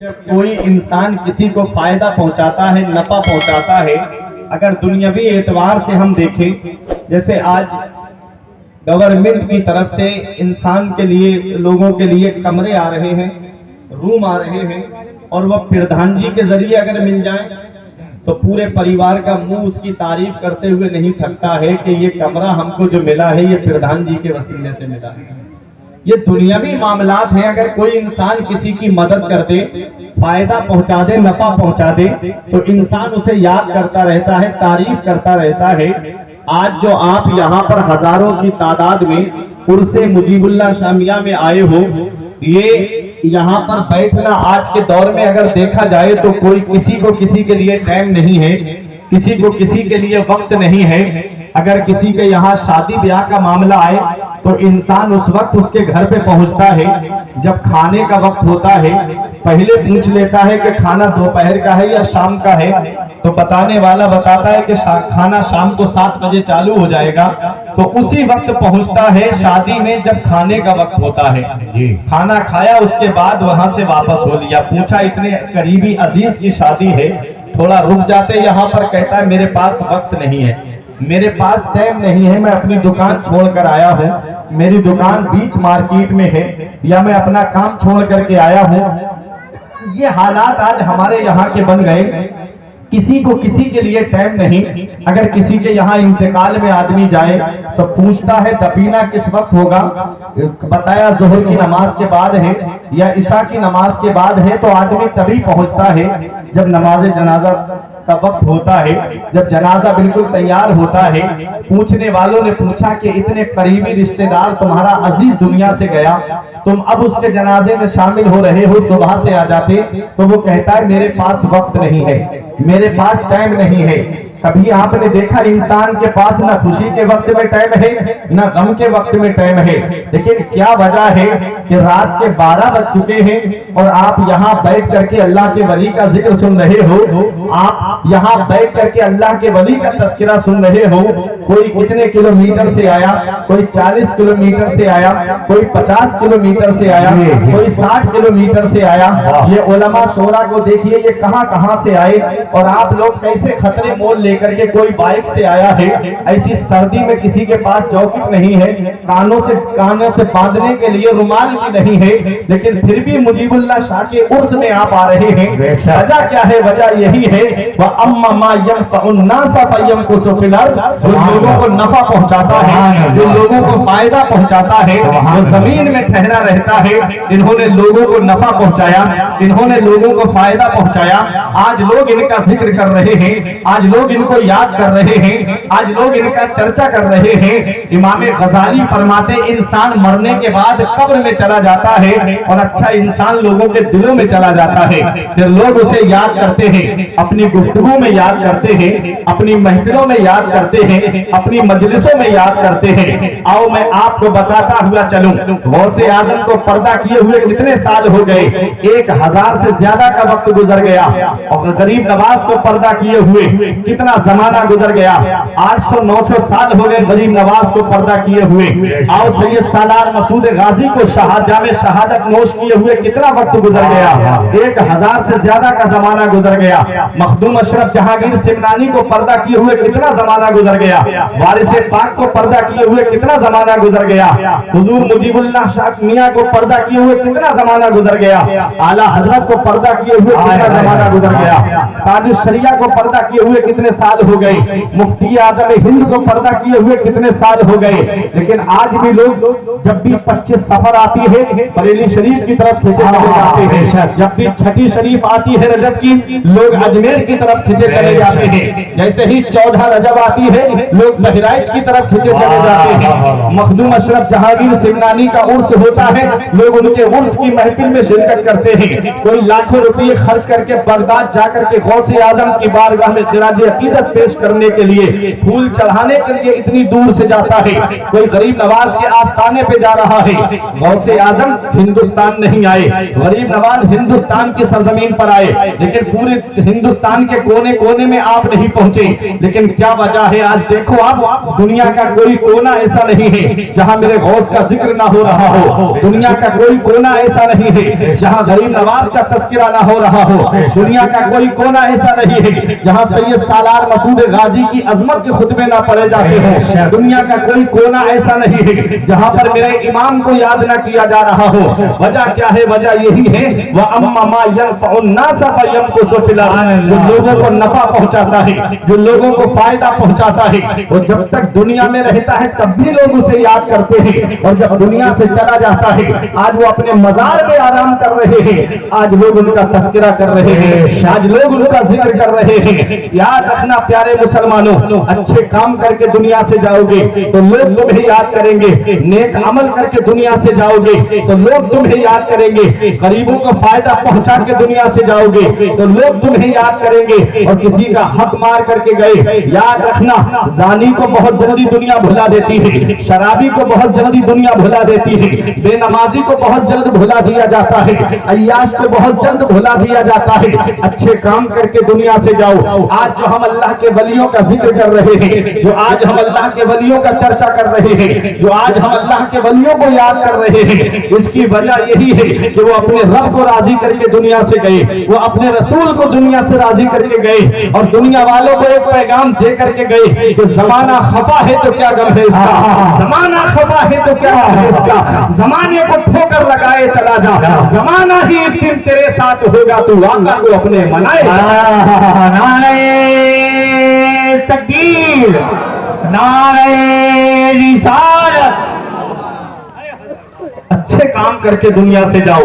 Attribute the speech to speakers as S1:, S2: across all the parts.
S1: جب کوئی انسان کسی کو فائدہ پہنچاتا ہے، نفع پہنچاتا ہے، اگر دنیاوی اعتبار سے ہم دیکھیں، جیسے آج گورنمنٹ کی طرف سے انسان کے لیے، لوگوں کے لیے کمرے آ رہے ہیں، روم آ رہے ہیں، اور وہ پردھان جی کے ذریعے اگر مل جائیں تو پورے پریوار کا منہ اس کی تعریف کرتے ہوئے نہیں تھکتا ہے کہ یہ کمرہ ہم کو جو ملا ہے یہ پردھان جی کے وسیلے سے ملا ہے۔ یہ دنیاوی معاملات ہیں، اگر کوئی انسان کسی کی مدد کر دے، فائدہ پہنچا دے، نفع پہنچا دے تو انسان اسے یاد کرتا رہتا ہے، تعریف کرتا رہتا ہے۔ آج جو آپ یہاں پر ہزاروں کی تعداد میں عرس مجیب اللہ شاہ میاں میں آئے ہو، یہ یہاں پر بیٹھنا آج کے دور میں اگر دیکھا جائے تو کوئی کسی کو کسی کے لیے ٹائم نہیں ہے، کسی کو کسی کے لیے وقت نہیں ہے۔ اگر کسی کے یہاں شادی بیاہ کا معاملہ آئے تو انسان اس وقت اس کے گھر پہ پہنچتا ہے، جب کھانے کا وقت ہوتا ہے پہلے پوچھ لیتا ہے کہ کھانا دوپہر کا ہے یا شام کا ہے، تو بتانے والا بتاتا ہے کہ کھانا شام کو 7 بجے چالو ہو جائے گا، تو اسی وقت پہنچتا ہے شادی میں جب کھانے کا وقت ہوتا ہے۔ کھانا کھایا، اس کے بعد وہاں سے واپس ہو لیا، پوچھا اتنے قریبی عزیز کی شادی ہے، تھوڑا رک جاتے یہاں پر، کہتا ہے میرے پاس وقت نہیں ہے، میرے پاس ٹائم نہیں ہے، میں اپنی دکان چھوڑ کر آیا ہوں، میری دکان بیچ مارکیٹ میں ہے، یا میں اپنا کام چھوڑ کر کے آیا ہوں۔ یہ حالات آج ہمارے یہاں کے بن گئے، کسی کو کسی کے لیے ٹائم نہیں۔ اگر کسی کے یہاں انتقال میں آدمی جائے تو پوچھتا ہے دفینہ کس وقت ہوگا، بتایا ظہر کی نماز کے بعد ہے یا عشاء کی نماز کے بعد ہے، تو آدمی تبھی پہنچتا ہے جب نماز جنازہ کا وقت ہوتا ہے، جب جنازہ بالکل تیار ہوتا ہے۔ پوچھنے والوں نے پوچھا کہ اتنے قریبی رشتہ دار تمہارا عزیز دنیا سے گیا، تم اب اس کے جنازے میں شامل ہو رہے ہو، صبح سے آ جاتے، تو وہ کہتا ہے میرے پاس وقت نہیں ہے، میرے پاس ٹائم نہیں ہے۔ کبھی آپ نے دیکھا انسان کے پاس نہ خوشی کے وقت میں ٹائم ہے نہ غم کے وقت میں ٹائم ہے، لیکن کیا وجہ ہے کہ رات کے 12 بج چکے ہیں اور آپ یہاں بیٹھ کر کے اللہ کے ولی کا ذکر سن رہے ہو، آپ یہاں بیٹھ کر کے اللہ کے ولی کا تذکرہ سن رہے ہو۔ کوئی کتنے کلومیٹر سے آیا، کوئی 40 کلومیٹر سے آیا، کوئی 50 کلومیٹر سے آیا، کوئی 60 کلومیٹر سے آیا۔ یہ علماء شورا کو دیکھیے، یہ کہاں کہاں سے آئے، اور آپ لوگ کیسے خطرے مول لے کر کے، کوئی بائک سے آیا ہے، ایسی سردی میں کسی کے پاس جاکٹ نہیں ہے، کانوں سے باندھنے کے لیے رومال بھی نہیں ہے، لیکن پھر بھی مجیب اللہ شاہ کے عرس میں آپ آ رہے ہیں۔ وجہ کیا ہے؟ وجہ یہی ہے وَأَمَّا مَا يَنْفَعُ النَّاسَ فَيَمْكُثُ فِي الْأَرْضِ، جو لوگوں کو نفع پہنچاتا ہے، جو لوگوں کو فائدہ پہنچاتا ہے، وہ زمین میں ٹھہرا رہتا ہے۔ انہوں نے لوگوں کو نفع پہنچایا، انہوں نے لوگوں کو فائدہ پہنچایا۔ آج لوگ ان کا ذکر کر رہے ہیں، آج لوگ ان کو یاد کر رہے ہیں، آج لوگ ان کا چرچا کر رہے ہیں۔ امام غزالی فرماتے انسان مرنے کے بعد قبر میں چلا جاتا ہے اور اچھا انسان لوگوں کے دلوں میں چلا جاتا ہے، پھر لوگ اسے یاد کرتے ہیں، اپنی گفتگو میں یاد کرتے ہیں، اپنی محفلوں میں یاد کرتے ہیں، اپنی مجلسوں میں یاد کرتے ہیں۔ آؤ میں آپ کو بتاتا ہوا چلوں، غوث اعظم کو پردہ کیے ہوئے کتنے سال ہو گئے؟ 1000 سے زیادہ کا وقت گزر گیا، اور غریب نواز کو پردہ کیے ہوئے کتنا زمانہ گزر گیا؟ 800-900 سال ہو گئے غریب نواز کو پردہ کیے ہوئے۔ آؤ سید سالار مسعود غازی کو جام شہادت نوش کیے ہوئے کتنا وقت گزر گیا؟ 1000 سے زیادہ کا زمانہ گزر گیا۔ مخدوم اشرف جہانگیر سمنانی کو پردہ کیے ہوئے کتنا زمانہ گزر گیا؟ وارث پاک کو پردہ کیے ہوئے کتنا زمانہ گزر گیا؟ حضور مجیب اللہ شاہ میاں کو پردہ کیے ہوئے کتنا زمانہ گزر گیا؟ اعلیٰ حضرت کو پردہ کیے ہوئے کتنا زمانہ گزر گیا؟ تاج الشریعہ کو پردہ کیے ہوئے کتنے سال ہو گئے؟ مفتی اعظم ہند کو پردہ کیے ہوئے کتنے سال ہو گئے؟ لیکن آج بھی لوگ جب بھی 25 سفر آتی ہے بریلی شریف کی طرف کھینچے چلے جاتے ہیں، جب بھی چھٹی شریف آتی ہے رجب کی لوگ اجمیر کی طرف کھینچے چلے جاتے ہیں، جیسے ہی 14 رجب آتی ہے لوگ بہرائچ کی طرف کھینچے چلے جاتے ہیں۔ مخدوم اشرف جہانگیر سمنانی کا عرس ہوتا ہے، لوگ ان کے عرس کی محفل میں شرکت کرتے ہیں، کوئی لاکھوں روپے خرچ کر کے بغداد جا کر کے غوث اعظم کی بارگاہ میں خراج عقیدت پیش کرنے کے لیے، پھول چڑھانے کے لیے اتنی دور سے جاتا ہے، کوئی غریب نواز کے آستانے پہ جا رہا ہے۔ غوث اعظم ہندوستان نہیں آئے، غریب نواز ہندوستان کی سرزمین پر آئے، لیکن پورے ہندوستان کے کونے کونے میں آپ نہیں پہنچے۔ لیکن کیا وجہ ہے؟ آج دیکھو دیکھو آپ دنیا کا کوئی کونا ایسا نہیں ہے جہاں میرے غوث کا ذکر نہ ہو رہا ہو، دنیا کا کوئی کونا ایسا نہیں ہے جہاں غریب نواز کا تذکرہ نہ ہو رہا ہو، دنیا کا کوئی کونا ایسا نہیں ہے جہاں سید سالار مسعود غازی کی عظمت کے خطبے نہ پڑھے جاتے ہوں، دنیا کا کوئی کونا ایسا نہیں ہے جہاں پر میرے امام کو یاد نہ کیا جا رہا ہو۔ وجہ کیا ہے؟ وجہ یہی ہے وَأَمَّا مَا يَنْفَعُ النَّاسَ فَيَمْكُثُ فِي الْأَرْضِ، جو لوگوں کو نفع پہنچاتا ہے، جو لوگوں کو فائدہ پہنچاتا ہے، وہ جب تک دنیا میں رہتا ہے تب بھی لوگ اسے یاد کرتے ہیں، اور جب دنیا سے چلا جاتا ہے آج وہ اپنے مزار میں آرام کر رہے ہیں، آج لوگ ان کا تذکرہ کر رہے ہیں، آج لوگ ان کا ذکر کر رہے ہیں۔ یاد رکھنا پیارے مسلمانوں، اچھے کام کر کے دنیا سے جاؤ گے تو لوگ تمہیں یاد کریں گے، نیک عمل کر کے دنیا سے جاؤ گے تو لوگ تمہیں یاد کریں گے، غریبوں کو فائدہ پہنچا کے دنیا سے جاؤ گے تو لوگ تمہیں یاد کریں گے، اور کسی کا حق مار کر کے گئے، یاد رکھنا زانی کو بہت جلدی دنیا بھلا دیتی ہے، شرابی کو بہت جلدی دنیا بھلا دیتی ہے، بے نمازی کو بہت جلد بھلا دیا جاتا ہے، عیاش کو بہت جلد بھلا دیا جاتا ہے۔ اچھے کام کر کے دنیا سے جاؤ۔ آج جو ہم اللہ کے ولیوں کا ذکر کر رہے ہیں، جو آج ہم اللہ کے ولیوں کا چرچا کر رہے ہیں، جو آج ہم اللہ کے ولیوں کو یاد کر رہے ہیں، اس کی وجہ یہی ہے کہ وہ اپنے رب کو راضی کر کے دنیا سے گئے، وہ اپنے رسول کو دنیا سے راضی کر کے گئے، اور دنیا والوں کو ایک پیغام دے کر کے گئے کہ زمانہ خفا ہے تو کیا غم ہے اس کا، زمانہ خفا ہے تو کیا غم ہے اس کا، زمانے کو ٹھوکر لگائے چلا جا، زمانہ ہی ایک دن تیرے ساتھ ہوگا، تو واقعہ کو اپنے منائے۔
S2: نعرہ تکبیر، نعرہ رسالت۔
S1: اچھے کام کر کے دنیا سے جاؤ۔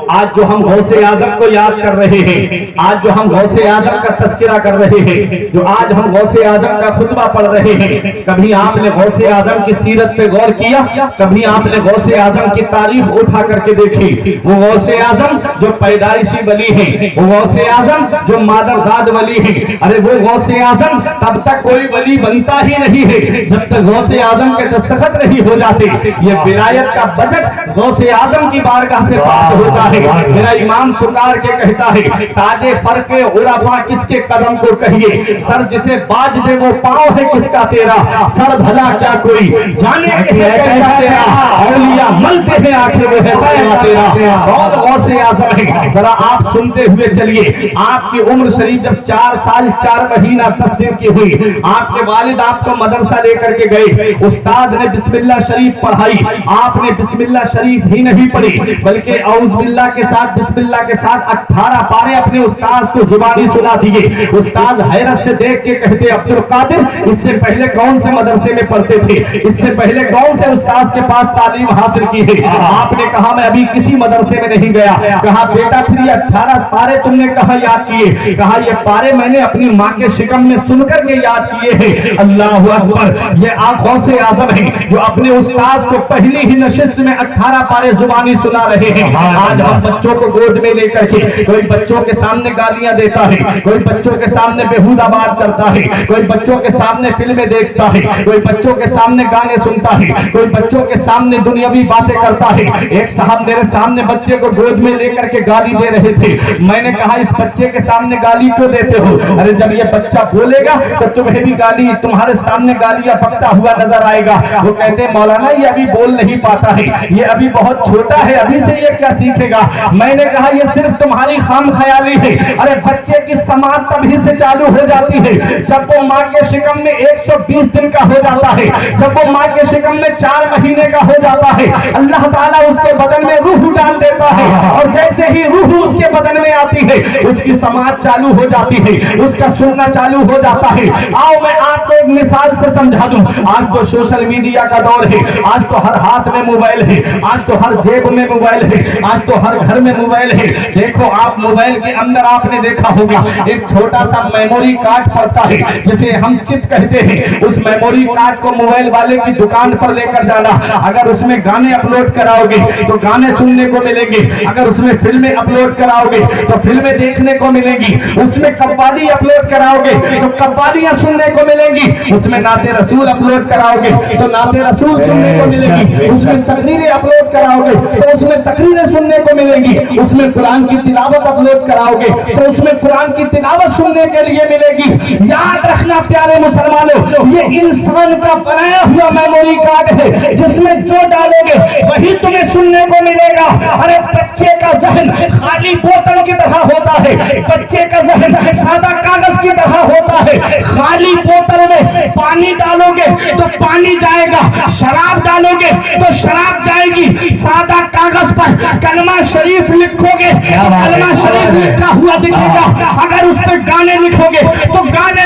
S1: آج جو ہم غوث اعظم کو یاد کر رہے ہیں، آج جو ہم غوث اعظم کا تذکرہ کر رہے ہیں، جو آج ہم غوث اعظم کا خطبہ پڑھ رہے ہیں، کبھی آپ نے غوث اعظم کی سیرت پہ غور کیا؟ کبھی آپ نے غوث اعظم کی تاریخ اٹھا کر کے دیکھی؟ وہ غوث اعظم جو پیدائشی ولی ہیں، وہ غوث اعظم جو مادرزاد ولی ہیں، ارے وہ غوث اعظم تب تک کوئی ولی بنتا ہی نہیں ہے جب تک غوث اعظم کے دستخط نہیں ہو جاتے۔ یہ ولایت کا بجٹ غوث اعظم کی بارگاہ سے پاس ہوتا ہے۔ میرا امام پکار کے کہتا ہے تاج فرق عرفا کس کے قدم کو کہیے، سر جسے باج دے وہ پاؤں ہے کس کا تیرا، سر بھلا کیا کوئی جانے کہ ہے کیسا تیرا، اولیاء ملتے ہیں آنکھیں وہ ہے تیرا تیرا۔ کون غوث اعظم ہے؟ ذرا آپ سنتے ہوئے چلیے۔ آپ کی عمر شریف جب 4 سال 4 مہینہ 10 دن کی ہوئی، آپ کے والد آپ کو مدرسہ لے کر کے گئے، استاد نے بسم اللہ شریف پڑھائی، آپ نے بسم اللہ شریف ہی نہیں پڑھی بلکہ اعوذ باللہ کے ساتھ بسم اللہ کے ساتھ 18 پارے اپنے استاد کو زبانی سنا دیے۔ استاد حیرت سے دیکھ کے کہتے عبدالقادر اس سے پہلے کون سے مدرسے میں پڑھتے تھے، اس سے پہلے کون سے استاد کے پاس تعلیم حاصل کی ہے؟ آپ نے کہا میں ابھی کسی مدرسے میں نہیں گیا۔ کہا بیٹا پھر یہ 18 پارے تم نے کہاں یاد کیے؟ کہا یہ پارے میں نے اپنی ماں کے شکم میں سن کر کے یاد کیے ہیں۔ اللہ اکبر! یہ غوث اعظم ہیں جو اپنے استاد کو پہلی ہی نشست میں 18 پارے زبانی سنا رہے ہیں۔ آج ہم بچوں کو گود میں لے کر کے کوئی بچوں کے سامنے گالیاں دیتا ہے، کوئی بچوں کے سامنے بےہودہ بات کرتا ہے، کوئی بچوں کے سامنے فلمیں دیکھتا ہے، کوئی بچوں کے سامنے گانے سنتا ہے، کوئی بچوں کے سامنے دنیاوی باتیں کرتا ہے۔ ایک صاحب میرے سامنے بچے کو گود میں لے کر کے گالی دے رہے تھے۔ میں نے کہا اس بچے کے سامنے گالی کیوں دیتے ہو؟ ارے جب یہ بچہ بولے گا تو تمہیں بھی گالی، تمہارے سامنے گالیاں بکتا ہوا نظر آئے گا۔ وہ کہتے مولانا یہ ابھی بول نہیں پاتا ہے، یہ ابھی بہت چھوٹا ہے، ابھی سے یہ کیا سیکھے گا؟ میں نے کہا یہ صرف تمہاری خام خیالی ہے۔ ارے بچے کی سماعت تبھی سے چالو ہو جاتی ہے جب وہ ماں کے شکم میں 120 دن کا ہو جاتا ہے، جب وہ ماں کے شکم میں 4 مہینے کا ہو جاتا ہے۔ اللہ تعالیٰ اس کے بدن میں روح ڈال دیتا ہے، اور جیسے ہی روح اس کے بدن میں آتی ہے اس کی سماعت چالو ہو جاتی ہے، اس کا سننا چالو ہو جاتا ہے۔ آؤ میں آپ کو ایک مثال سے سمجھا دوں۔ آج تو سوشل میڈیا کا دور ہے، آج تو ہر ہاتھ میں موبائل ہے، آج تو ہر جیب میں موبائل ہے، آج تو ہر گھر میں موبائل ہے۔ دیکھو آپ موبائل کے اندر آپ نے دیکھا ہوگا ایک چھوٹا سا میموری کارڈ پڑتا ہے جسے ہم چپ کہتے ہیں۔ اس میموری کارڈ کو موبائل والے کی دکان پر لے کر جانا، اگر اس میں گانے اپلوڈ کراؤ گے تو گانے سننے کو ملیں گے، اگر اس میں فلمیں اپلوڈ کراؤ گے تو فلمیں دیکھنے کو ملیں گی، اس میں قوالی اپلوڈ کراؤ گے تو قوالیاں سننے کو ملیں گی، اس میں نعت رسول اپلوڈ کراؤ گے تو نعت رسول سننے کو ملے گی، اس میں تقریریں اپلوڈ कराओगे तो उसमें तकरीरें सुनने को मिलेंगी, उसमें कुरान की तिलावत अपलोड कराओगे तो उसमें कुरान की तिलावत सुनने के लिए मिलेगी। याद रखना प्यारे मुसलमानों, ये इंसान का बनाया हुआ मेमोरी कार्ड है, जिसमें जो डालोगे वही तुम्हें सुनने को मिलेगा। अरे बच्चे का जहन खाली बोतल की तरह होता है, बच्चे का जहन सादा कागज की तरह होता है। खाली बोतल में पानी डालोगे तो पानी जाएगा, शराब डालोगे तो शराब जाएगी। सादा कागज पर कलमा शरीफ लिखोगे तो कलमा शरीफ लिखा हुआ दिखेगा, अगर उस पर गाने लिखोगे तो गाने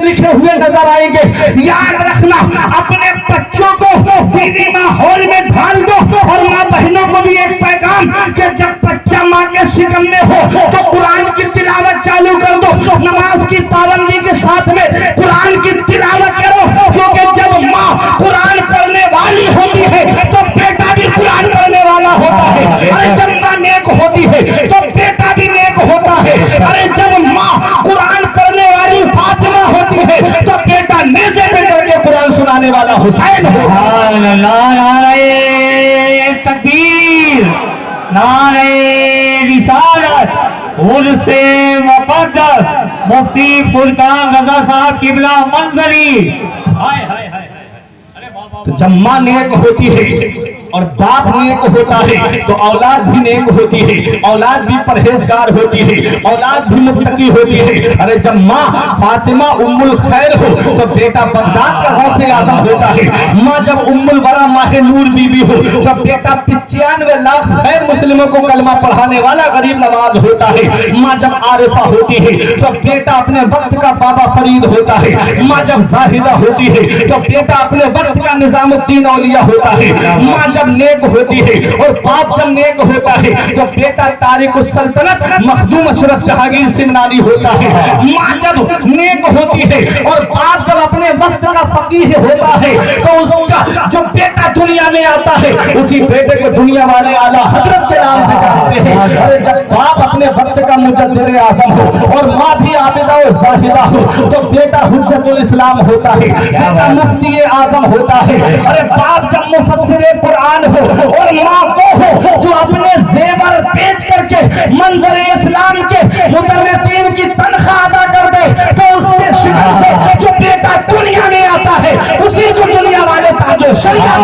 S1: लिखे हुए नजर आएंगे। याद रखना, अपने बच्चों को दीनी माहौल में ढाल दो। और माँ बहनों को भी एक पैगाम कि जब बच्चा माँ के शिकम में हो तो कुरान की तिलावत चालू कर दो, नमाज की पाबंदी के साथ में कुरान की तिलावत करो, क्योंकि जब माँ कुरान पढ़ने वाली होती है तो बेटा भी कुरान पढ़ने वाला होता है। अरे जब माँ नेक होती है तो बेटा भी नेक होता है। अरे जब माँ कुरान पढ़ने वाली फातिमा होती है तो बेटा नेज़े पे चढ़ के कुरान सुनाने वाला हुसैन है।
S2: नारे तकबीर, नारे रिसालत, उर्से मुक़द्दस मुफ्ती फुरकान रज़ा साहब किबला मंजरी। हाय हाय हाय।
S1: तो जब माँ नेक होती है और बाप नेक होता है तो औलाद भी नेक होती है, औलाद भी परहेजगार होती है, औलाद भी मुत्तकी होती है। अरे जब माँ फातिमा उम्मुल खैर हो तो बेटा बगदाद का गौसे आजम होता है। माँ जब उम्मुल वरा माहे नूर बीबी हो तो बेटा 95 लाख खैर मुस्लिमों को कलमा पढ़ाने वाला गरीब नवाज होता है। माँ जब आरिफा होती है तो बेटा अपने वक्त का बाबा फरीद होता है। माँ जब जाहिदा होती है तो बेटा अपने वक्त का निजामुद्दीन औलिया होता है। माँ जब नेक होती है और बाप जब नेक होता है तो बेटा तारिक सल्तनत मखदूम अशरफ जहांगीर सिमनानी होता है। माँ जब नेक होती है और बाप जब अपने वक्त का फकीह होता है तो उसका जो बेटा दुनिया में आता है उसी बेटे को दुनिया वाले आला हजरत के नाम से कहते हैं। अरे जब बाप अपने वक्त का मुजद्दिद आज़म हो और माँ भी आबिदा और जाहिदा हो तो बेटा हुज्जतुल इस्लाम होता है, बेटा मुफ्ती आज़म होता है। अरे बाप जब मुफस्सिर कुरान हो और माँ वो हो जो अपने जेवर बेच करके मंजर इस्लाम के मुदर्रिसीन की तनख्वाह अदा कर दे तो उसके शिकल से जो बेटा दुनिया में आता है उसी को दुनिया वाले ताजो शरिया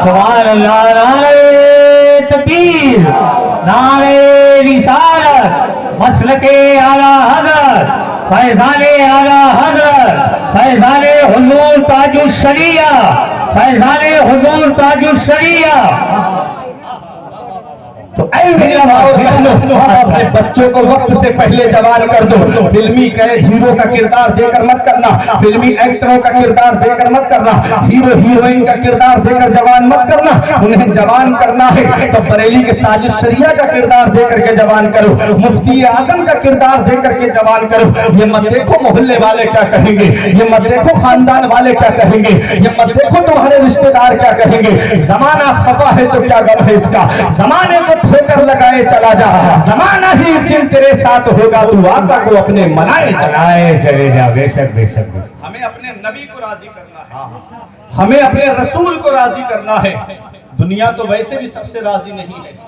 S2: सुभान अल्लाह। नारे तकबीर, नारे रिसालत, मसलके आला हज़रत, फैज़ाने आला हज़रत, फैज़ाने हुज़ूर ताजुश शरिया, फैज़ाने हुज़ूर ताजुश शरिया।
S1: तो ऐ मेरा भाव बहनों, अपने बच्चों को वक्त से पहले जवान कर दो। फिल्मी हीरो का किरदार देकर मत करना, फिल्मी एक्टरों का किरदार देकर मत करना, हीरो हीरोइन का किरदार देकर जवान मत करना। उन्हें जवान करना है तो बरेली के ताजुश शरिया का किरदार देकर के जवान करो, मुफ्ती आजम का किरदार देकर के जवान करो। ये मत देखो मोहल्ले वाले क्या कहेंगे, ये मत देखो खानदान वाले क्या कहेंगे, ये मत देखो तुम्हारे रिश्तेदार क्या कहेंगे। जमाना खफा है तो क्या गम है इसका, जमाने को ठोकर लगाए चला जा, जमाना ही एक दिन तेरे साथ होगा, तू वादा को अपने मनाए चलाए चले जा। बेशक बेशक हमें अपने नबी को राजी करना है, हमें अपने रसूल को राजी करना है। दुनिया तो वैसे भी सबसे राजी नहीं है,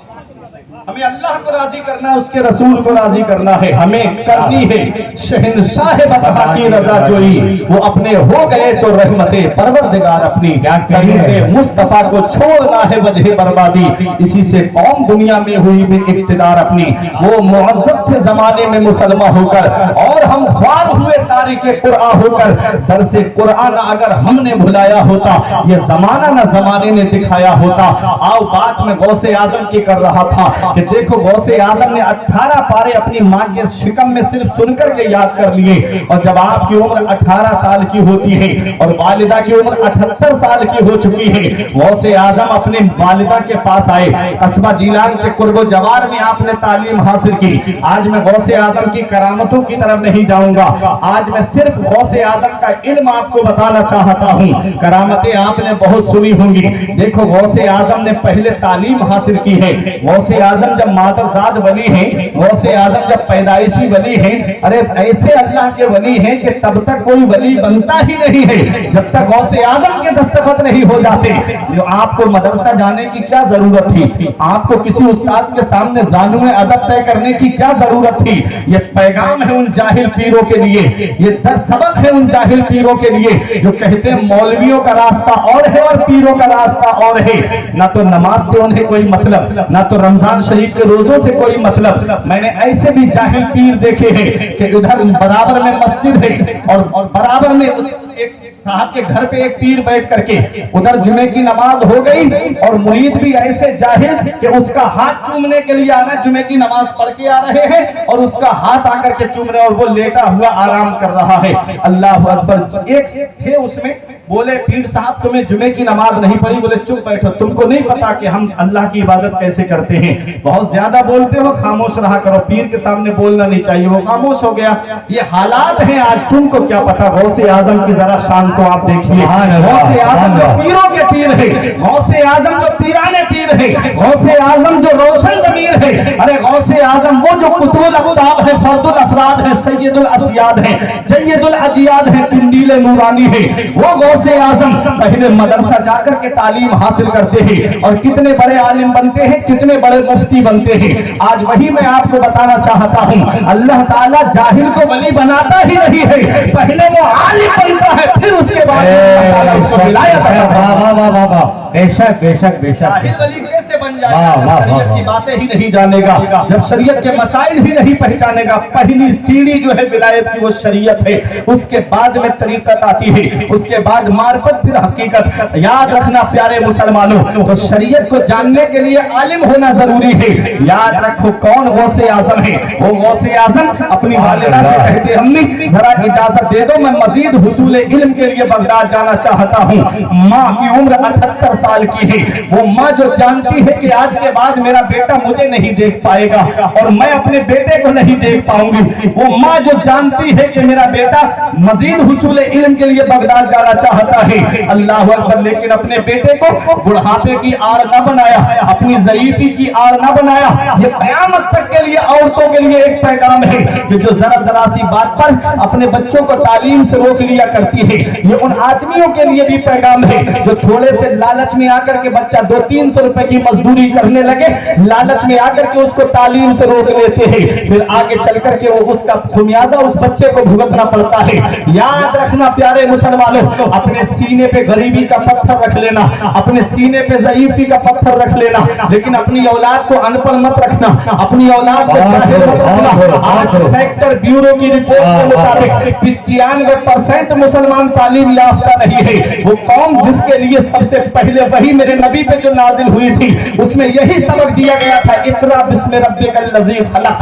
S1: हमें अल्लाह को राजी करना है, उसके रसूल को राजी करना है। हमें करनी है शहंशाह बता की रजा जोई, वो अपने हो गए तो रहमते परवरदिगार अपनी करते मुस्तफा को छोड़ना है वजह बर्बादी। इसी से कौम दुनिया में हुई भी इक्तिदार अपनी, वो मुअज़्ज़ज़ थे जमाने में मुसलमान होकर और हम ख्वाब हुए तारिके कुरान होकर। दरसे कुरान अगर हमने भुलाया होता ये जमाना न जमाने ने दिखाया होता। आओ बात में गौसे आजम की कर रहा था कि देखो गौसे आजम ने 18 पारे अपनी माँ के शिकम में सिर्फ सुनकर के याद कर लिए, और जब आपकी उम्र 18 साल की होती है और वालिदा की उम्र 78 साल की हो चुकी है, गौसे आजम अपने वालिदा के पास आए। कस्बा जीलान के कुर्बो जवार में आपने तालीम हासिल की। आज मैं गौसे आजम की करामतों की तरफ नहीं जाऊंगा, आज मैं सिर्फ गौसे आजम का इल्म आपको बताना चाहता हूँ। करामतें आपने बहुत सुनी होंगी। देखो गौसे आजम ने पहले तालीम हासिल की है। गौसे आजम आजम जब मादरजाद वली हैं, गौसे आजम जब पैदाइशी वली हैं, अरे ऐसे अल्लाह के वली हैं कि तब तक कोई वली बनता ही नहीं है जब तक गौसे आजम के दस्तखत नहीं हो जाते। जो आपको मदरसा जाने की क्या जरूरत थी, आपको किसी उस्ताद के सामने जानुए अदब तय करने की क्या जरूरत थी। ये पैगाम है उन जाहिल पीरों के लिए, ये दर सबक है उन जाहिल पीरों के लिए जो कहते हैं मौलवियों का रास्ता और है और पीरों का रास्ता और है। ना तो नमाज से उन्हें कोई मतलब, ना तो रमजान शरीफ के रोजों से कोई मतलब। मैंने ऐसे भी जाहिल पीर देखे हैं कि उधर बराबर में मस्जिद है और बराबर में उस एक साहब के घर पे एक पीर बैठ करके उधर जुमे की नमाज हो गई और मुरीद भी ऐसे जाहिल कि उसका हाथ चूमने के लिए आना, जुमे की नमाज पढ़ के आ रहे हैं और उसका हाथ आकर के चूम रहे और वो लेटा हुआ आराम कर रहा है। अल्लाह अकबर। एक थे उसमें, बोले पीर साहब तुम्हें जुमे की नमाज नहीं पढ़ी? बोले चुप बैठो, तुमको नहीं पता कि हम अल्लाह की इबादत कैसे करते हैं, बहुत ज्यादा बोलते हो, खामोश रहा करो, पीर के सामने बोलना नहीं चाहिए। वो खामोश हो गया। ये हालात हैं आज, तुमको क्या पता। गौसे आजम की जरा शान को आप देखिए। गौसे आजम जो पीरों के पीर है, गौसे आजम जो पीराने पीर है, गौसे आजम जो रोशन ज़मीर है, अरे गौसे आजम वो जो कुतुबुल अक़ताब है, फर्दुल अफराद है, सैयदुल अस्याद है, जय्यदुल अजियाद है, तिंदील नूरानी है, वो गौसे आजम पहले मदरसा जाकर के तालीम हासिल करते हैं और कितने बड़े आलिम बनते हैं, कितने बड़े मुफ्ती बनते हैं। आज वही मैं आपको बताना चाहता हूं, अल्लाह ताला जाहिल को वली बनाता ही नहीं है, पहले वो आलिम बनता है, फिर उसके बाद अल्लाह ताला उसको विलायत देता है।
S2: बेशक बेशक बेशक।
S1: जाहिल वली कैसे बन जाएगा जब शरीयत की बातें ही नहीं जानेगा, जब शरीयत के मसाइल ही नहीं पहचानेगा। पहली सीढ़ी जो है विलायत की वो शरीयत है, उसके बाद में तरीकत आती है, उसके बाद मार्फत, फिर हकीकत। याद रखना प्यारे मुसलमानों, तो शरीयत को जानने के लिए आलिम होना जरूरी है। याद रखो कौन गौसे आजम है। वो गौसे आजम अपनी वालिदा से कहते, अम्मी जरा इजाजत दे दो, मैं मजीद हुसूल इल्म के लिए बगदाद जाना चाहता हूँ। माँ की उम्र 78 साल की है। वो माँ जो जानती है कि आज के बाद मेरा बेटा मुझे नहीं देख पाएगा और मैं अपने बेटे को नहीं देख पाऊंगी, वो माँ जो जानती है कि मेरा बेटा मजीद हुसूल इल्म के लिए बगदाद जाना चाहता है, अल्लाह अकबर, लेकिन अपने बेटे को बुढ़ापे की आड़ न बनाया, अपनी ज़ईफी की आड़ न बनाया। ये क़यामत तक के लिए औरतों के लिए एक पैगाम है कि जो जरा जरा सी बात पर अपने बच्चों को तालीम से रोक लिया करती है। ये उन आदमियों के लिए भी पैगाम है जो थोड़े से लालच में आकर के बच्चा 200-300 रुपए की मजदूरी करने लगे, लालच में आकर के उसको तालीम से रोक लेते हैं, फिर आगे चल करके वो उसका खुमियाजा उस बच्चे को भुगतना पड़ता है। याद रखना प्यारे मुसलमानों, अपने सीने पे गरीबी का पत्थर रख लेना, अपने सीने पे ज़ईफी का पत्थर रख लेना, लेकिन अपनी औलाद को अनपढ़ मत रखना, अपनी औलाद को जाहिल मत रखना। आज सेक्टर ब्यूरो की रिपोर्ट के मुताबिक 95% मुसलमान तालीम याफ्ता नहीं है। वो कौम जिसके लिए सबसे पहले वही मेरे नबी पे जो नाजिल हुई थी उसमें यही सबक दिया गया था, इक़रा बिस्मि रब्बिकल लज़ी खलक़,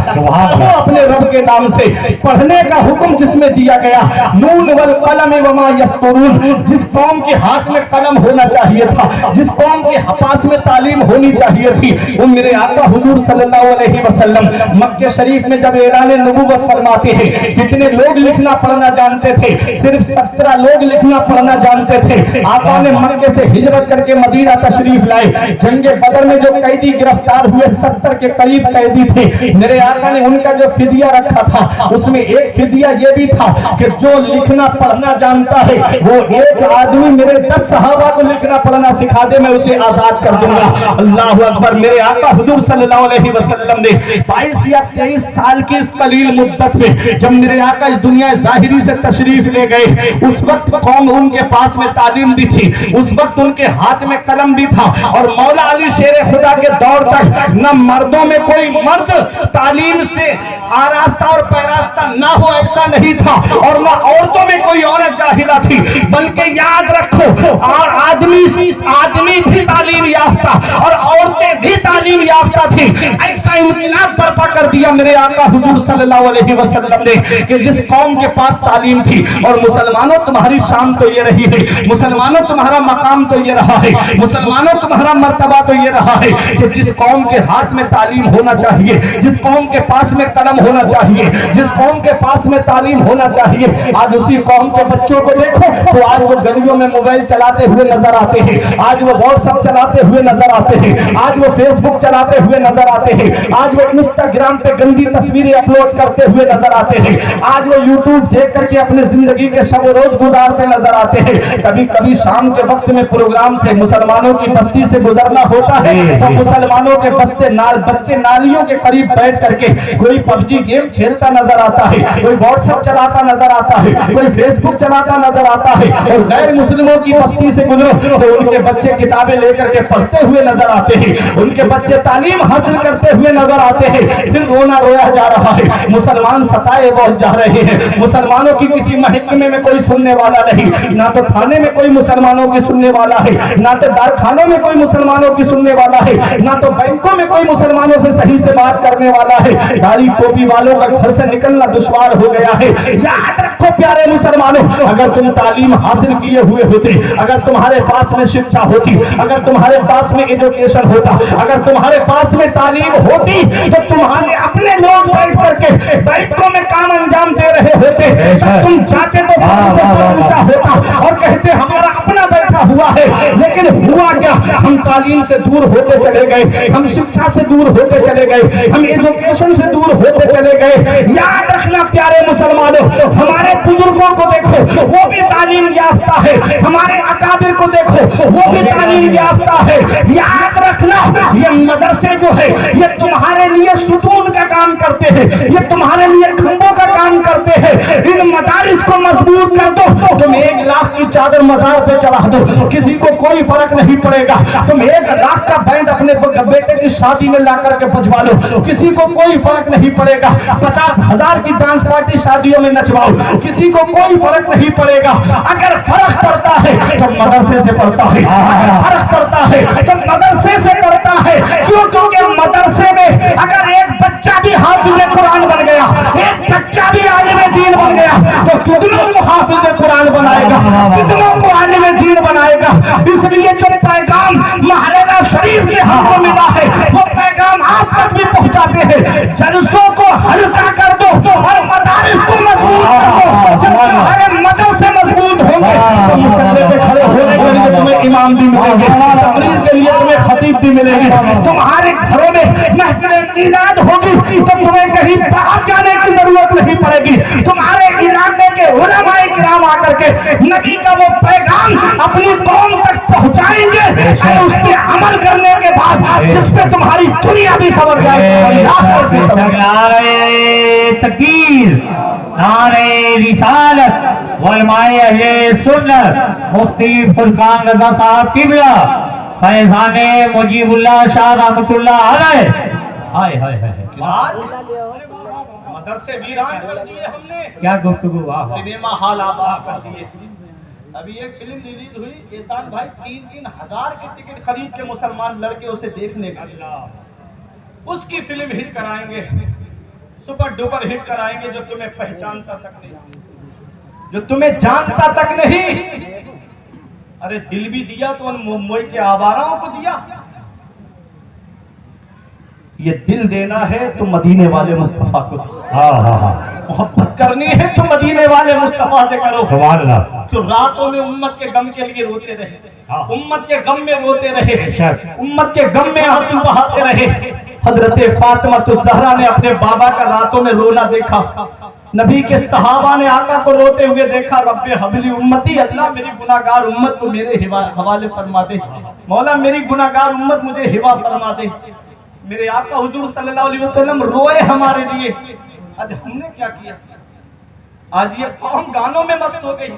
S1: अपने रब के नाम से पढ़ने का हुक्म जिसमें दिया गया। नून वल कलम वमा यस्तुरून, जिस कौम के हाथ में कलम होना चाहिए था, जिस कौम के पास में तालीम होनी चाहिए थी, वो मेरे आका हुजूर सल्लल्लाहु अलैहि वसल्लम मक्के शरीफ में जब ऐलान नबूवत फरमाते हैं, कितने लोग लिखना पढ़ना जानते थे? सिर्फ 17 लोग लिखना पढ़ना जानते थे। आका ने मक्के से हिजरत करके मदीना तशरीफ लाए। जंगे बदर में जो कैदी गिरफ्तार हुए 70 के करीब कैदी थे, मेरे आका ने उनका जो फिदिया रखा था उसमें एक फिदिया ये भी था कि जो लिखना पढ़ना जानता है वो एक आदमी मेरे 10 सहाबा को लिखना पढ़ना सिखा दे, मैं उसे आजाद कर दूंगा। अल्लाह अकबर। मेरे आका हुजूर सल्लल्लाहु अलैहि वसल्लम ने 22 या 23 साल की इस कलील मुद्दत में जब मेरे आका इस दुनिया ज़ाहिरी से तशरीफ ले गए, उस वक्त कौम उनके पास में तालीम भी थी, उस वक्त उनके हाथ में कलम भी था। और मौला अली शेर खुदा के दौर तक न मर्दों में कोई मर्द तालीम से आरास्ता और पैरास्ता ना हो ऐसा नहीं था, और न औरतों में कोई औरत जाहिला थी, बल्कि याद रखो और आदमी भी तालीम याफ्ता और औरतें भी तालीम याफ्ता थी। ऐसा इनकलाब बर्पा कर दिया मेरे आका हुजूर सल्लल्लाहु अलैहि वसल्लम ने कि जिस कौम के पास तालीम थी। और मुसलमानों तुम्हारी शान तो ये रही है, मुसलमानों तुम्हारा मकाम तो ये रहा है, मुसलमानों तुम्हारा मर्तबा तो ये रहा رہا ہے کہ جس قوم کے ہاتھ میں تعلیم ہونا چاہیے، جس قوم کے پاس میں قلم ہونا چاہیے، جس قوم کے پاس میں تعلیم ہونا چاہیے، آج اسی قوم کے بچوں کو دیکھو تو آج وہ گلیوں میں موبائل چلاتے ہوئے نظر آتے ہیں، آج وہ واٹس ایپ چلاتے ہوئے نظر آتے ہیں، آج وہ فیس بک چلاتے ہوئے نظر آتے ہیں، آج وہ انسٹاگرام پہ گندی تصویریں اپلوڈ کرتے ہوئے نظر آتے ہیں، آج وہ یوٹیوب دیکھ کر کے اپنے زندگی کے شب و روز گزارتے نظر آتے ہیں۔ کبھی کبھی شام کے وقت میں پروگرام سے مسلمانوں کی بستی سے گزرنا ہوتا ہے تو مسلمانوں کے بچے نالیوں کے قریب بیٹھ کر کے کوئی پب جی گیم کھیلتا نظر آتا ہے، کوئی واٹس ایپ چلاتا نظر آتا ہے، کوئی فیس بک چلاتا نظر آتا ہے، اور غیر مسلموں کی بستی سے گزرو تو ان کے بچے کتابیں لے کر کے پڑھتے ہوئے نظر آتے ہیں، ان کے بچے تعلیم حاصل کرتے ہوئے نظر آتے ہیں۔ پھر رونا رویا جا رہا ہے، مسلمان ستائے بہت جا رہے ہیں، مسلمانوں کی کسی محکمے میں کوئی سننے والا نہیں، نہ تو تھانے میں کوئی مسلمانوں کی سننے والا ہے، نہ تو ڈاکخانوں میں کوئی مسلمانوں کی سننے والا ہے، نہ تو بینکوں میں کوئی مسلمانوں سے صحیح سے بات کرنے والا ہے۔ داڑھی ٹوپی والوں کا گھر سے نکلنا دشوار ہو گیا ہے۔ یاد رکھو پیارے مسلمانوں، اگر تم تعلیم حاصل کیے ہوئے ہوتے، اگر تمہارے پاس میں شکشا ہوتی، اگر تمہارے پاس میں ایجوکیشن ہوتا، اگر تمہارے پاس میں تعلیم ہوتی تو تمہارے اپنے لوگ بیٹھ کر کے بینکوں میں کام انجام دے رہے ہوتے، تم جاتے تو اونچا ہوتا اور کہتے ہمارا اپنا بیٹھا ہوا ہے۔ لیکن ہوا کیا؟ ہم تعلیم سے دور ہوتے چلے گئے، ہم شکشا سے دور ہوتے چلے گئے، ہم ایجوکیشن سے دور ہوتے چلے گئے۔ یاد رکھنا پیارے مسلمانوں، ہمارے بزرگوں کو دیکھو وہ بھی تعلیم یافتہ ہے، ہمارے اکابر کو دیکھو وہ بھی تعلیم یافتہ ہے۔ یاد رکھنا یہ مدرسے جو ہے یہ تمہارے لیے ستون کا کام کرتے ہیں، یہ تمہارے لیے کھمبوں کا کام کرتے ہیں۔ ان مدارس کو مضبوط کر دو، تم 1 لاکھ کی چادر مزار پہ چڑھا دو، کسی کو کوئی فرق نہیں پڑے گا۔ تم 1 لاکھ کا بینڈ اپنے بیٹے کی شادی میں لا کر کے بجوا لو، کسی کو کوئی فرق نہیں پڑے گا۔ 50,000 کی ڈانس پارٹی شادیوں میں نچواؤ، کسی کو کوئی فرق نہیں پڑے گا۔ اگر فرق پڑتا ہے تو مدرسے سے پڑتا ہے، فرق پڑتا ہے تو مدرسے سے پڑتا ہے۔ کیوں؟ کیونکہ مدرسے میں اگر ایک بچہ بھی حافظ قرآن بن گیا، ایک بچہ بھی عالم دین بن گیا تو کتنوں کو حافظ قرآن بنائے گا، کتنوں کو عالم دین بنائے گا۔ اس لیے جو پیغام محرم شریف کے ہم کو ملا ہے وہ پیغام آپ تک بھی پہنچاتے ہیں۔ جلسوں کو ہلکا کر دو اور مدارس کو مضبوط کر دو۔ جب تمہارے مدرسے مضبوط ہوں گے تو مصلی پہ کھڑے ہونے کے لیے تمہیں امام بھی ملیں گے، تقریر کے لیے تمہیں خطیب بھی ملیں گے، تمہارے گھروں میں محفل میلاد ہوگی تو تمہیں کہیں باہر جانے کی ضرورت نہیں پڑے گی۔ تمہارے علاقے کے علماء کرام آ کر کے نبی کا وہ پیغام اپنی قوم تک پہنچائیں گے اور اس پہ عمل کرنے کے بعد جس پہ تمہاری دنیا بھی سنور جائے گی۔
S2: نعرہ تکبیر، نعرہ رسالت، علماء اہل سنت، مفتی فرقان رضا صاحب قبلہ، فیضان مجیب اللہ شاہ رحمۃ اللہ علیہ۔ ہائے ہائے ہائے،
S1: مدرسے ویران کر دیے ہم نے،
S2: کیا گفتگو، واہ واہ۔
S1: سنیما ہال آباد کر دیے۔ ابھی ایک فلم ریلیز ہوئی، احسان بھائی 3-3 ہزار کے ٹکٹ خرید کے مسلمان لڑکے اسے دیکھنے گئے۔ اس کی فلم ہٹ کرائیں گے، سپر ڈوپر ہٹ کرائیں گے، جو تمہیں پہچانتا تک نہیں، جو تمہیں جانتا تک نہیں۔ ارے دل بھی دیا تو ان ممبئی کے آواراؤں کو دیا۔ یہ دل دینا ہے تو مدینے والے مصطفیٰ کو دو۔ محبت کرنی ہے تو مدینے والے مصطفیٰ سے کرو۔
S2: سبحان اللہ۔
S1: جو راتوں میں امت کے غم کے لیے روتے رہے، امت کے غم میں روتے رہے، امت کے غم میں آنسو بہاتے رہے۔ حضرت فاطمہ الزہرا نے اپنے بابا کا راتوں میں رونا دیکھا، نبی کے صحابہ نے آقا کو روتے ہوئے دیکھا۔ رب حبلی امتی، اللہ میری گناہگار امت کو میرے حوالے فرما دے، مولا میری گناہگار امت مجھے حوا فرما دے۔ میرے آقا حضور صلی اللہ علیہ وسلم روئے ہمارے لیے۔ آج ہم نے کیا کیا؟ آج یہ قوم گانوں میں مست ہو گئی،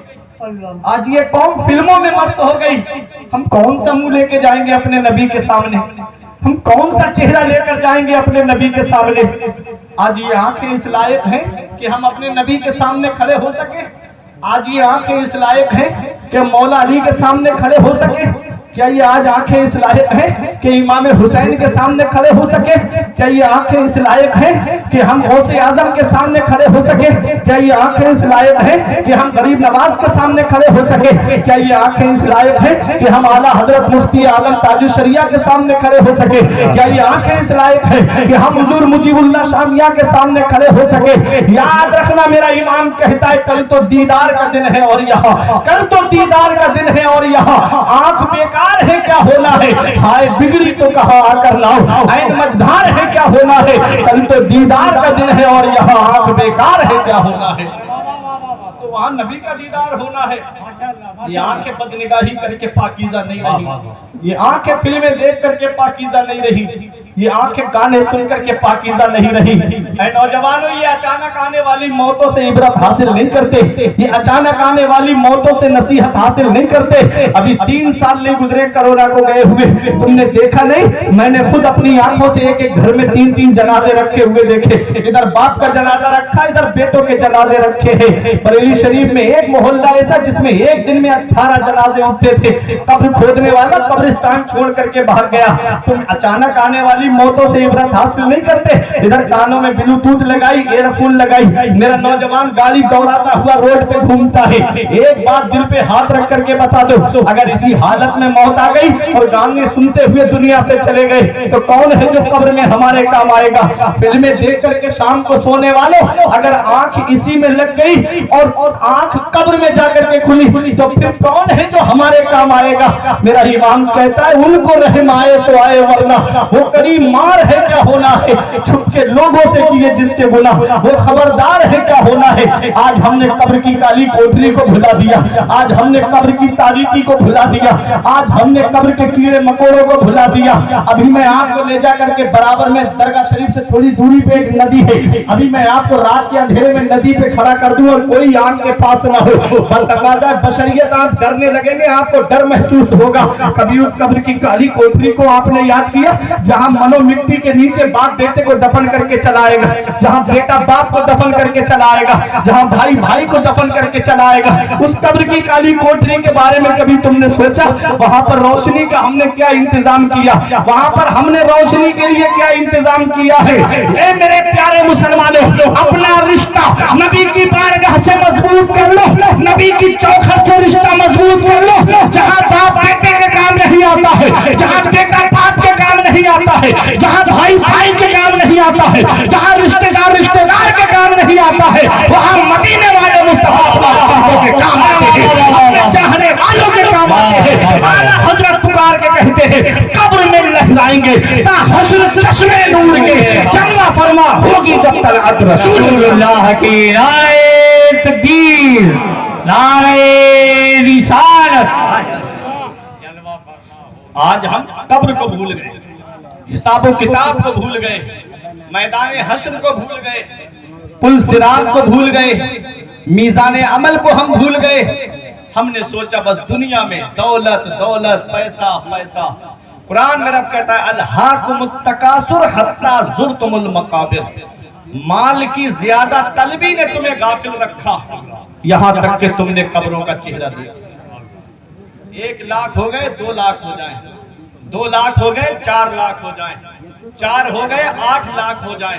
S1: آج یہ قوم فلموں میں مست ہو گئی۔ ہم کون سا منہ لے کے جائیں گے اپنے نبی کے سامنے؟ ہم کون سا چہرہ لے کر جائیں گے اپنے نبی کے سامنے؟ آج یہ آنکھیں اس لائق ہیں کہ ہم اپنے نبی کے سامنے کھڑے ہو سکیں؟ آج یہ آنکھیں اس لائق ہیں کہ مولا علی کے سامنے کھڑے ہو سکیں؟ क्या ये आज आंखें इस लायक हैं कि इमाम हुसैन के सामने खड़े हो सके? क्या ये आंखें इस लायक हैं कि हम गौसे आजम के सामने खड़े हो सके? क्या ये आंखें इस लायक हैं कि हम गरीब नवाज के सामने खड़े हो सके? क्या ये आंखें इस लायक हैं कि हम आला हजरत मुफ्ती आलम ताजुल शरिया के सामने खड़े हो सके? क्या ये आंखें इस लायक हैं कि हम हुजूर मुजीबुल्लाह शामिया के सामने खड़े हो सके? याद रखना, मेरा इमाम कहता है कल तो दीदार का दिन है और यहाँ, कल तो दीदार का दिन है और यहाँ आंख बेकार है क्या होना है? हाय बिगड़ी तो कहा आकर लाओ, ऐन मझधार है क्या होना है? कल तो दीदार का दिन है और यहाँ आंख बेकार है क्या होना है? तो वहां नबी का दीदार होना है। ये आंखें बदनिगाही करके पाकीज़ा नहीं रही, ये आंखें फिल्में देख करके पाकीज़ा नहीं रही, ये आंखें गाने सुन करके पाकीज़ा नहीं रही। ऐ नौजवानों, ये अचानक आने वाली मौतों से इबरत हासिल नहीं करते, ये अचानक आने वाली मौतों से नसीहत हासिल नहीं करते। अभी 3 साल नहीं गुजरे कोरोना को गए हुए, तुमने देखा नहीं? मैंने खुद अपनी आंखों से एक एक घर में 3-3 जनाजे रखे हुए देखे। इधर बाप का जनाजा रखा, इधर बेटों के जनाजे रखे हैं। बरेली शरीफ में एक मोहल्ला ऐसा जिसमें एक दिन में 18 जनाजे उठते थे। कब्र खोदने वाला कब्रिस्तान छोड़ करके भाग गया। तुम अचानक आने वाली मौतों से इबरत हासिल नहीं करते। इधर कानों में ब्लूटूथ लगाई, ईयरफोन लगाई, मेरा नौजवान गाड़ी दौड़ाता हुआ रोड पे घूमता है। एक बात दिल पे हाथ रख करके बता दो, अगर इसी हालत में मौत आ गई और गाने सुनते हुए दुनिया से चले गए तो कौन है जो कब्र में हमारे काम आएगा? फिल्में देख करके शाम को सोने वालों, अगर आंख इसी में लग गई और आंख कब्र में जाकर के खुली तो फिर कौन है जो हमारे काम आएगा? मेरा इमाम कहता है उनको रहम आए तो आए, वरना वो करीब मार है क्या होना है? छुप के लोगों से किए जिसके गुनाह, वो खबरदार है क्या होना है? आज हमने कब्र की काली कोठरी को भुला दिया, आज हमने कब्र की तारीकी को भुला दिया, आज हमने कब्र के कीड़े मकोड़ों को भुला दिया। अभी मैं आपको ले जा करके बराबर में दरगाह शरीफ से थोड़ी दूरी पे एक नदी है, अभी मैं आपको रात के अंधेरे में नदी पे खड़ा कर दूं और कोई आग के पास ना हो, बतकाजा बशरियत आप डरने लगेंगे, आपको डर महसूस होगा। कभी उस कब्र की काली कोठरी को आपने याद किया जहां मनो मिट्टी के नीचे बाप बेटे को दफन करके चलाएगा, जहां बेटा बाप को दफन करके चलाएगा, जहां भाई भाई को दफन करके चलाएगा? उस कब्र की काली कोठरी के बारे में कभी तुमने सोचा? वहां पर रोशनी का हमने क्या इंतजाम किया, वहां पर हमने रोशनी के लिए क्या इंतजाम किया है? ए मेरे प्यारे मुसलमानों, अपना रिश्ता नबी की बारगाह से मजबूत कर लो, नबी की चौखट से रिश्ता मजबूत कर लो। जहां बाप बेटे के काम नहीं आता है, जहां बेटा बाप के काम नहीं आता है, जहां भाई भाई के काम नहीं आता है, जहां रिश्तेदार रिश्तेदार के काम नहीं आता है, वहां मदीने वाले मुस्तफा के काम आते हैं, अपने चाहने वालों के काम आते हैं। आला हजरत पुकार के कहते हैं कब्र में लहराएंगे ता हश्र चश्मे नूर के, जलवा फरमा होगी जब तलअत रसूलुल्लाह की। नारे तकबीर, नारे रिसालत। आज हम कब्र को भूल गए, हिसाब किताब को भूल गए, मैदान हश्र को भूल गए, पुल सिरात को भूल गए, मीज़ान अमल को हम भूल गए। हमने सोचा बस दुनिया में दौलत दौलत, पैसा पैसा। कुरान में रब कहता है अलहाकुमुत तकासुर हत्ता ज़ुरतुमुल मकाबिर, माल की ज्यादा तलबी ने तुम्हें गाफिल रखा, यहां तक कि तुमने कब्रों का चेहरा दिया। 1 लाख हो गए 2 लाख हो जाएं, 2 लाख हो गए 4 लाख हो जाएं, 4 हो गए 8 लाख हो जाएं।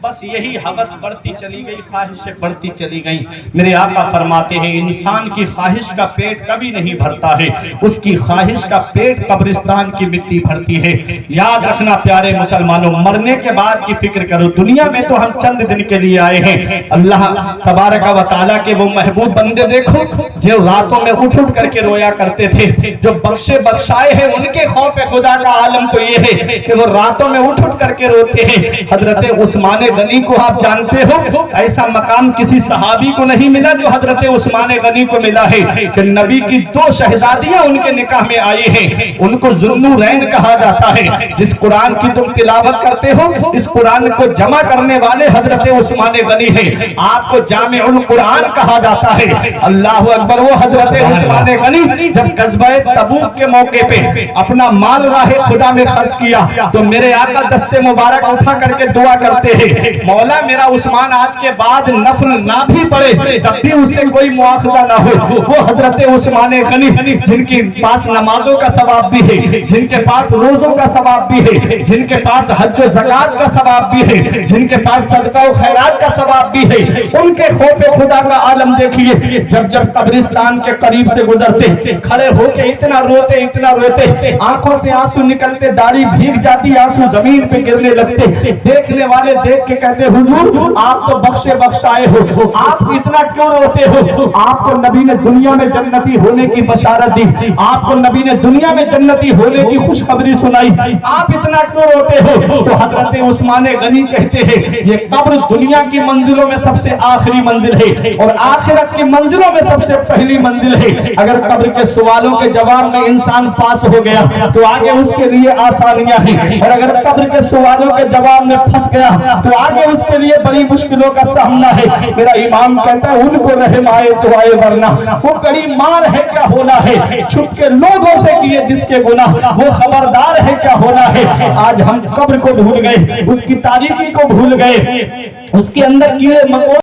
S1: बस यही हवस बढ़ती चली गई, ख्वाहिशें बढ़ती चली गई। मेरे आका फरमाते हैं इंसान की ख्वाहिश का पेट कभी नहीं भरता है, उसकी ख्वाहिश का पेट कब्रिस्तान की मिट्टी भरती है। याद रखना प्यारे मुसलमानों, मरने के बाद की फिक्र करो। दुनिया में तो हम चंद दिन के लिए आए हैं। अल्लाह तबारक व तआला के वो महबूब बंदे देखो जो रातों में उठ उठ करके रोया करते थे, जो बख्शे बख्शाए हैं उनके खौफ खुदा का आलम तो ये है कि वो रातों में उठ उठ करके रोते हैं। हजरत उस्मान गनी को आप जानते हो, ऐसा मकाम किसी सहाबी को नहीं मिला जो हजरत उस्मान गनी को मिला है कि नबी की 2 शहजादियां उनके निकाह में आई हैं। उनको ज़ुन्नुरैन कहा जाता है। जिस कुरान की तुम तिलावत करते हो, इस कुरान को जमा करने वाले हजरत उस्मान गनी है। आपको जामिउल कुरान कहा जाता है। अल्लाह अकबर। वो हजरत उस्मान गनी जब गज़वा तबूक के मौके पे अपना माल राहे खुदा में खर्च किया तो मेरे आका दस्ते मुबारक उठा करके दुआ करते हैं मौला मेरा उस्मान आज के बाद नफल ना भी पढ़े तब भी उससे कोई मुआखजा ना हो। वो हजरत उस्मान गनी जिनके पास नमाजों का सवाब भी है, जिनके पास रोजों का सवाब भी है, जिनके पास हज व ज़कात का सवाब भी है, जिनके पास सदका व खैरात का सवाब भी है, उनके खौफ खुदा का आलम देखिए। जब जब कब्रिस्तान के करीब से गुजरते खड़े होके इतना रोते, आंखों से आंसू निकलते, दाढ़ी भीग जाती, आंसू जमीन पे गिरने लगते। देखने वाले देख के कहते हुजूर आप तो बख्शे बख्शाए हो, आप इतना क्यों रोते हो? आपको नबी ने दुनिया में जन्नती होने की बशारत दी, आपको नबी ने दुनिया में जन्नती होने की खुशखबरी सुनाई, आप इतना क्यों रोते हो? तो हजरत उस्मान गनी कहते हैं ये कब्र दुनिया की मंजिलों में सबसे आखिरी मंजिल है और आखिरत की मंजिलों में सबसे पहली मंजिल है। अगर कब्र के सवालों के जवाब में इंसान पास हो गया तो आगे उसके लिए आसानियां हैं, और अगर कब्र के सवालों के जवाब में फंस गया तो आगे उसके लिए बड़ी मुश्किलों का सामना है। मेरा इमाम कहता है उनको रहम आए तो आए, वरना वो कड़ी मार है क्या होना है। छुप के लोगों से किए जिसके गुनाह वो खबरदार है क्या होना है। आज हम कब्र को भूल गए, उसकी तारीकी को भूल गए, उसके अंदर कीड़े मकोड़े